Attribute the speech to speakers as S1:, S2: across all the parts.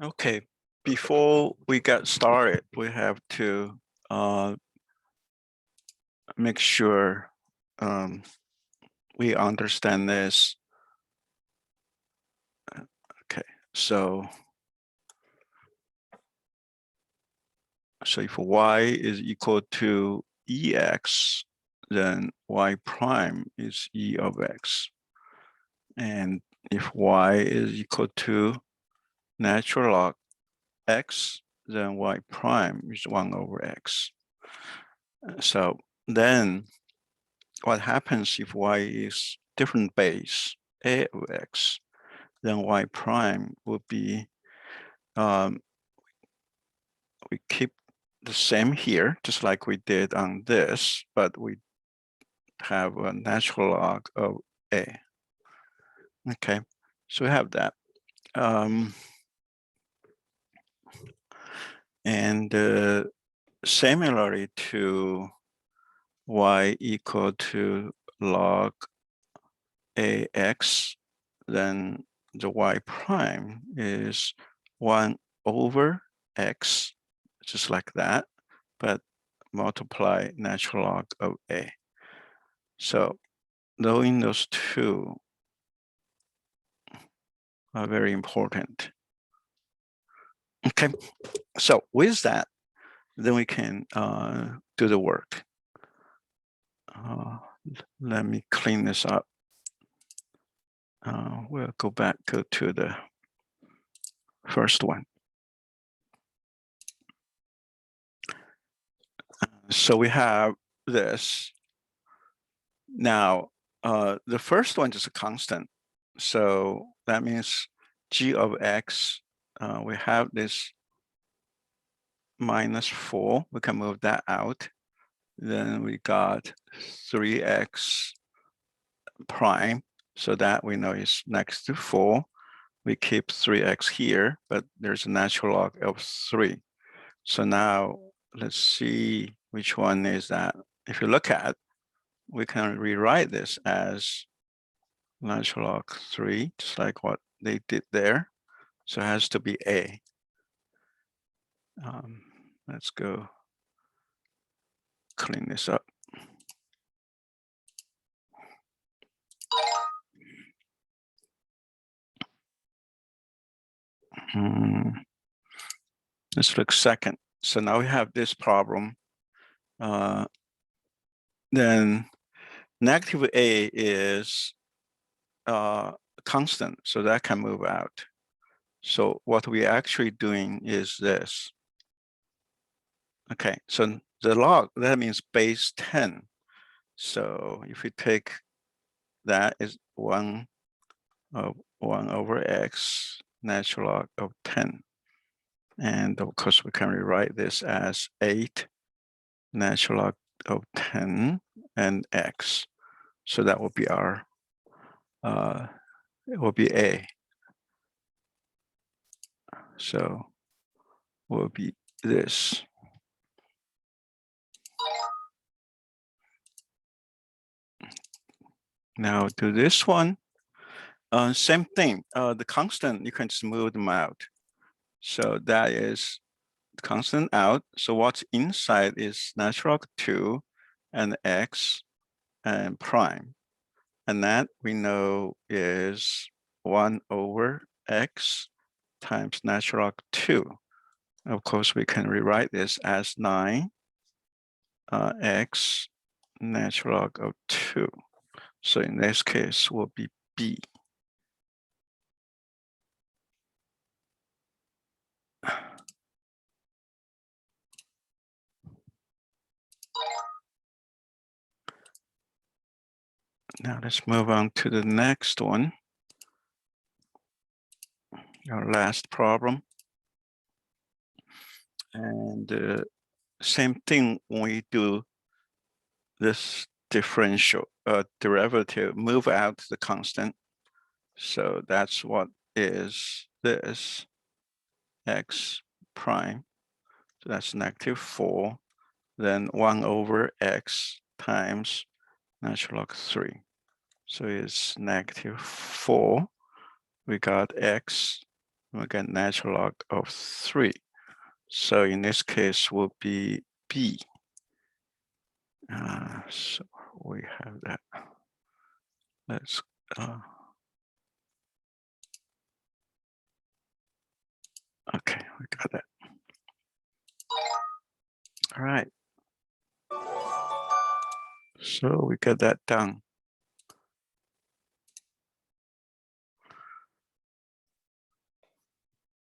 S1: Okay, before we get started, we have to make sure we understand this. Okay, so if y is equal to ex, then y prime is e of x. And if y is equal to natural log x, then y prime is 1 over x. So then what happens if y is different base, a of x, then y prime will be, we keep the same here, just like we did on this, but we have a natural log of a. Okay, so we have that. And similarly to y equal to log ax, then the y prime is 1 over x, just like that, but multiply natural log of a. So knowing those two are very important. Okay, so with that, then we can do the work. Let me clean this up. We'll go to the first one. So we have this. Now, the first one is a constant. So that means g of x, we have this -4. We can move that out. Then we got 3x prime. So that we know is next to 4. We keep 3x here, but there's a natural log of 3. So now let's see which one is that. If you look at, we can rewrite this as natural log 3, just like what they did there. So it has to be a. Let's go clean this up. Let's look second. So now we have this problem. Then negative a is constant, so that can move out. So what we're actually doing is this. Okay, so the log, that means base 10. So if we take that is 1 over x, natural log of 10. And of course, we can rewrite this as 8 natural log of 10 and x. So that will be our, it will be a. So will be this. Now do this one. Same thing. The constant, you can just move them out. So that is constant out. So what's inside is natural log 2 and x and prime. And that we know is 1 over x times natural log 2. Of course, we can rewrite this as 9 x natural log of 2. So in this case will be b. Now let's move on to the next one. Our last problem. And same thing when we do this differential derivative, move out the constant. So that's what is this x prime. So that's -4. Then 1 over x times natural log 3. So it's -4. We got x we get natural log of 3. So in this case will be B. So we have that. Let's okay, we got that. All right. So we got that done.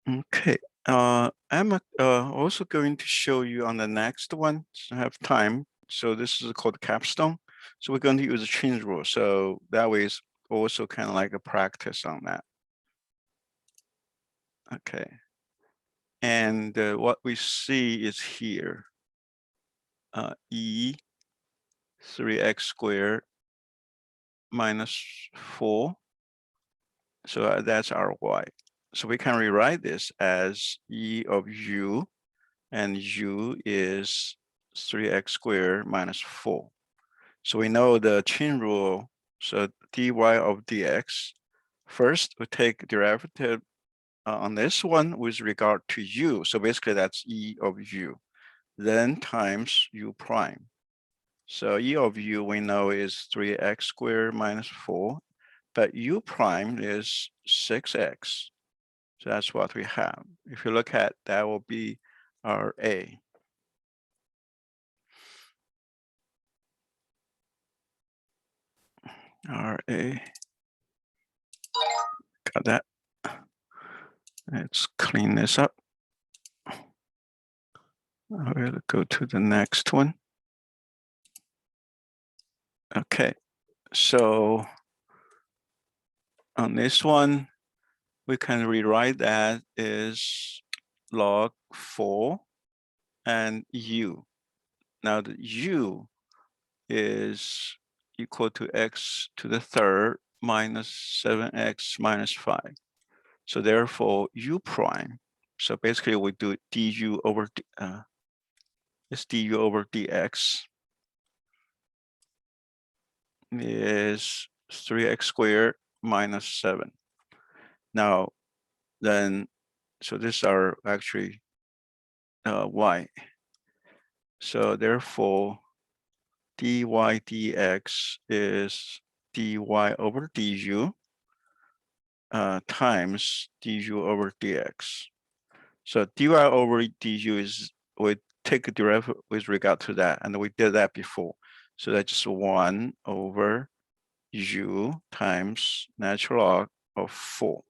S1: Okay. I'm also going to show you on the next one. So I have time. So this is called capstone. So we're going to use a change rule. So that way is also kind of like a practice on that. Okay. And what we see is here, E 3x squared minus 4. So that's our y. So we can rewrite this as E of u, and u is 3x squared minus 4. So we know the chain rule. So dy of dx. First, we take derivative on this one with regard to u. So basically that's E of u. Then times u prime. So E of u we know is 3x squared minus 4, but u prime is 6x. So that's what we have. If you look at that, will be our A. Our A. Got that. Let's clean this up. We'll go to the next one. Okay, so on this one, we can rewrite that as log 4 and u. Now the u is equal to x to the third minus 7x minus 5. So therefore u prime. So basically we do du over it's du over dx is 3x squared minus 7. Now then, so this are actually y. So therefore dy dx is dy over du times du over dx. So dy over du is, we take a derivative with regard to that, and we did that before. So that's just 1 over u times natural log of 4.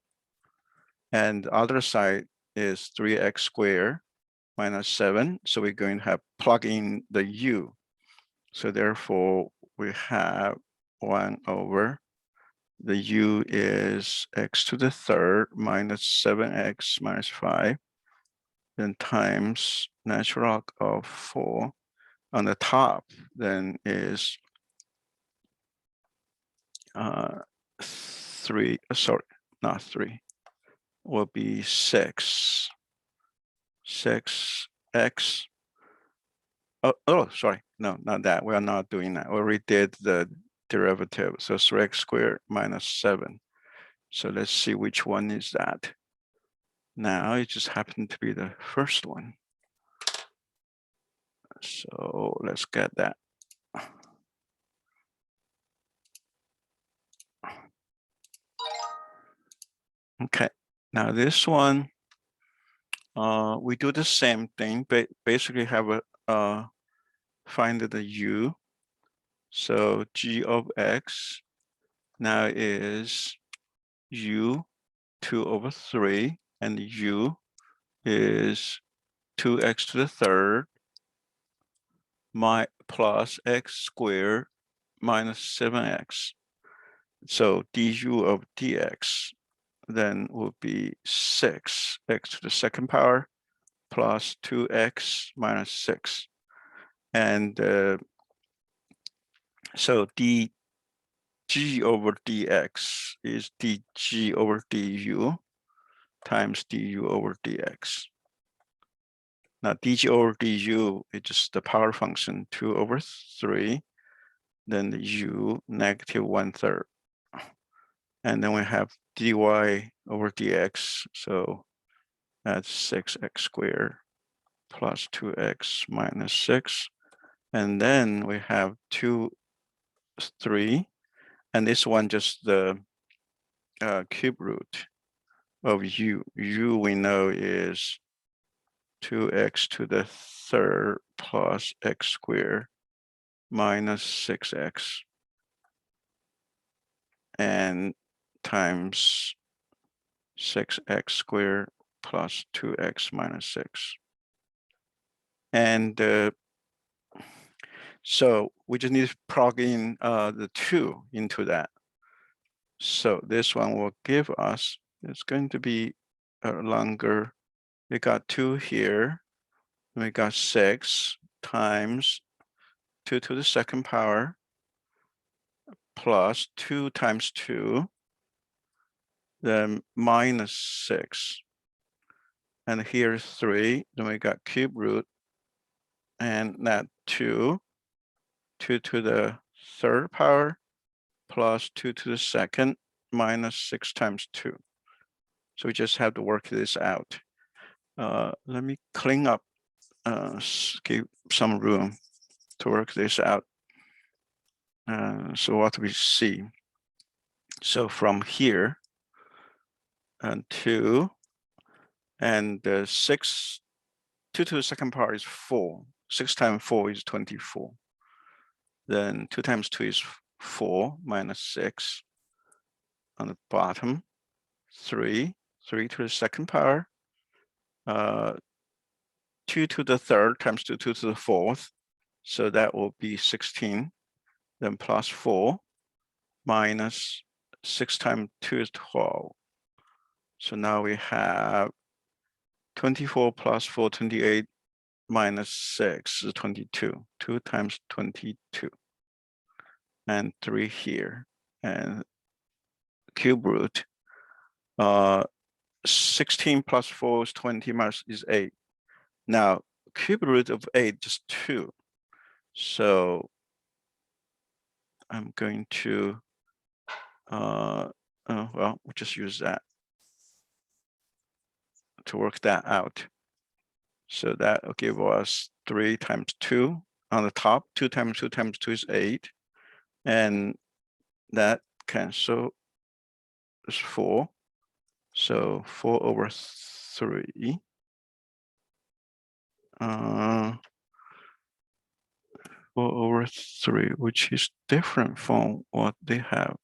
S1: And the other side is 3x squared minus 7. So we're going to have plug in the u. So therefore, we have 1 over the u is x to the third minus 7x minus 5, then times natural log of 4. On the top, then is 3, sorry, not 3, will be 6. 6x. Oh, sorry. No, not that. We are not doing that. We already did the derivative. So 3x squared minus 7. So let's see which one is that. Now it just happened to be the first one. So let's get that. Okay. Now this one, we do the same thing, but basically have a find the u. So g of x now is u 2 over 3, and u is 2x to the third plus x squared minus 7x. So du of dx then will be 6x to the second power plus 2x minus 6. And so dg over dx is dg over du times du over dx. Now dg over du is just the power function 2 over 3, then the u negative 1/3. And then we have dy over dx. So That's 6x squared plus 2x minus 6. And then we have 2, 3. And this one just the cube root of u. U we know is 2x to the third plus x squared minus 6x and times 6x squared plus 2x minus 6. And so we just need to plug in the 2 into that. So this one will give us, it's going to be longer. We got 2 here. We got 6 times 2 to the second power plus 2 times 2, then minus 6. And here's 3. Then we got cube root, and that 2 to the third power plus 2 to the second minus 6 times 2. So we just have to work this out. Let me clean up, give some room to work this out. So what we see. So from here and 2 and 6, 2 to the second power is 4. 6 times 4 is 24. Then 2 times 2 is 4 minus 6. On the bottom, 3 to the second power, 2 to the third times 2 to the fourth. So that will be 16. Then plus 4 minus 6 times 2 is 12. So now we have 24 plus 4, 28 minus 6 is 22. 2 times 22. And 3 here. And cube root. 16 plus 4 is 20 minus is 8. Now, cube root of 8 is 2. So I'm going to, well, we'll just use that to work that out. So that will give us 3 times 2 on the top. 2 times 2 times 2 is 8. And that cancel is 4. So 4 over 3. 4 over 3, which is different from what they have.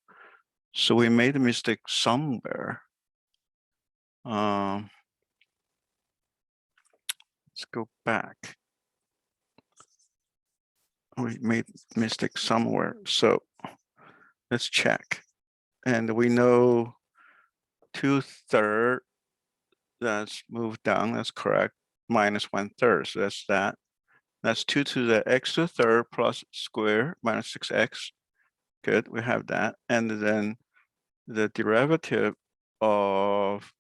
S1: So we made a mistake somewhere. Let's go back. We made a mistake somewhere. So let's check. And we know 2/3, that's moved down, that's correct, minus 1/3, so that's that. That's 2 to the x to the third plus square minus 6x. Good, we have that. And then the derivative of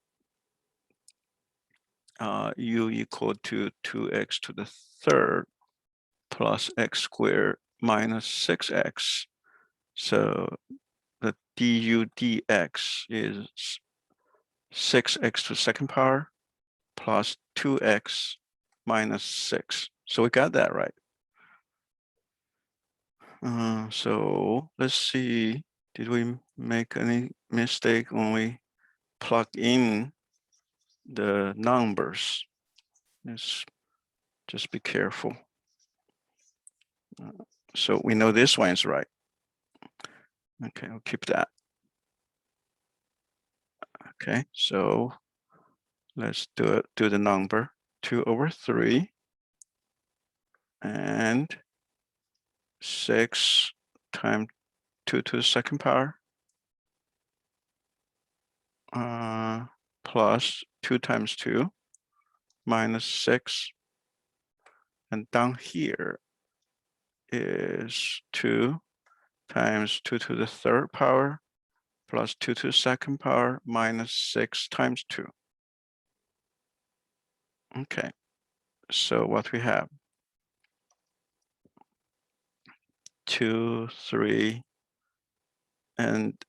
S1: u equal to 2x to the third plus x squared minus 6x. So the du dx is 6x to the second power plus 2x minus 6. So we got that right. So let's see, did we make any mistake when we plug in the numbers? Let's just be careful. So we know this one is right. Okay, I'll keep that. Okay, so let's do the number 2 over 3 and 6 times 2 to the second power plus 2 times 2 minus 6, and down here is 2 times 2 to the third power plus 2 to the second power minus 6 times 2. Okay, so what we have, 2, 3, and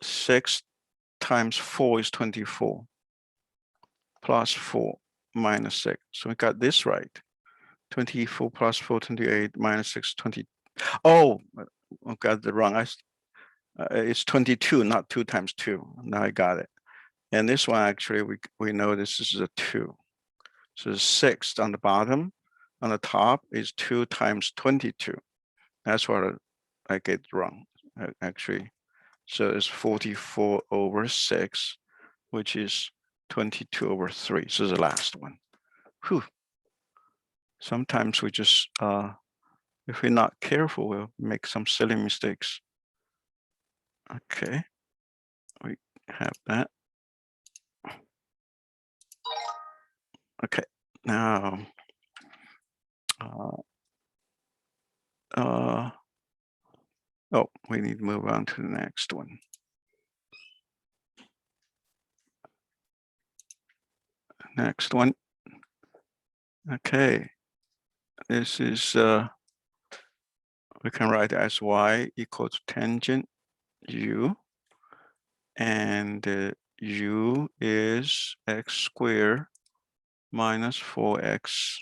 S1: 6 times 4 is 24. plus 4 minus 6. So we got this right. 24 plus 4, 28 minus 6, 20. Oh, I got the wrong. It's 22, not 2 times 2. Now I got it. And this one, actually, we know this is a 2. So 6 on the bottom. On the top is 2 times 22. That's what I get wrong, actually. So it's 44 over 6, which is 22 over 3. So the last one. Whew. Sometimes we just, if we're not careful, we'll make some silly mistakes. Okay, we have that. Okay, now, oh, we need to move on to the next one. Next one. Okay, this is, we can write as y equals tangent u, and u is x squared minus 4x.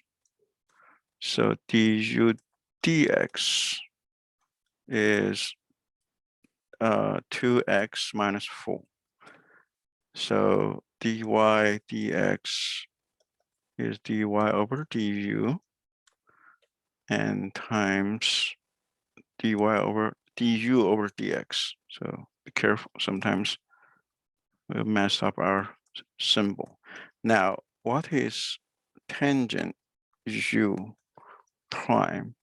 S1: So du dx is 2x minus 4. So dy dx is dy over du, and times dy over du over dx. So be careful, sometimes we'll mess up our symbol. Now, what is tangent u prime?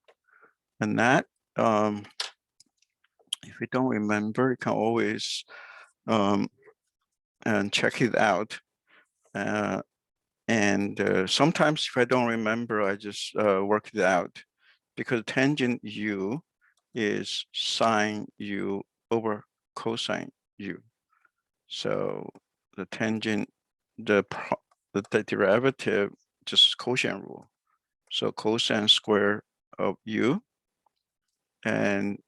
S1: And that, if you don't remember, you can always and check it out. Sometimes if I don't remember, I just work it out, because tangent u is sine u over cosine u. So the tangent, the derivative, just quotient rule. So cosine square of u, and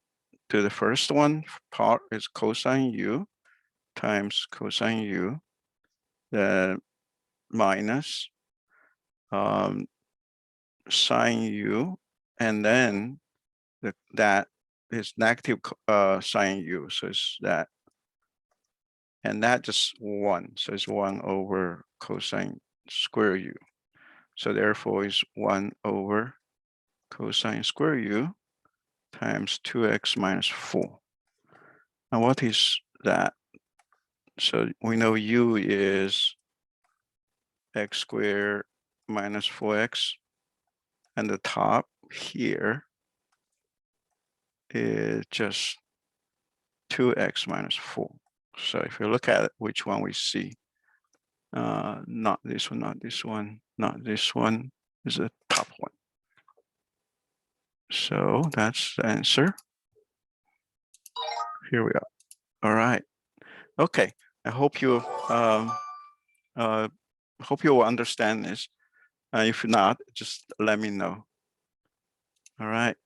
S1: to the first one part is cosine u times cosine u, then minus sine u, and then that is negative sine u, so it's that, and that just 1, so it's 1 over cosine square u. So therefore is 1 over cosine square u times 2x minus 4. Now what is that? So we know u is x squared minus 4x, and the top here is just 2x minus 4. So if you look at it, which one we see? Not this one, not this one, not this one, is the top one. So that's the answer. Here we are. All right. Okay. I hope you will understand this. If not, just let me know. All right.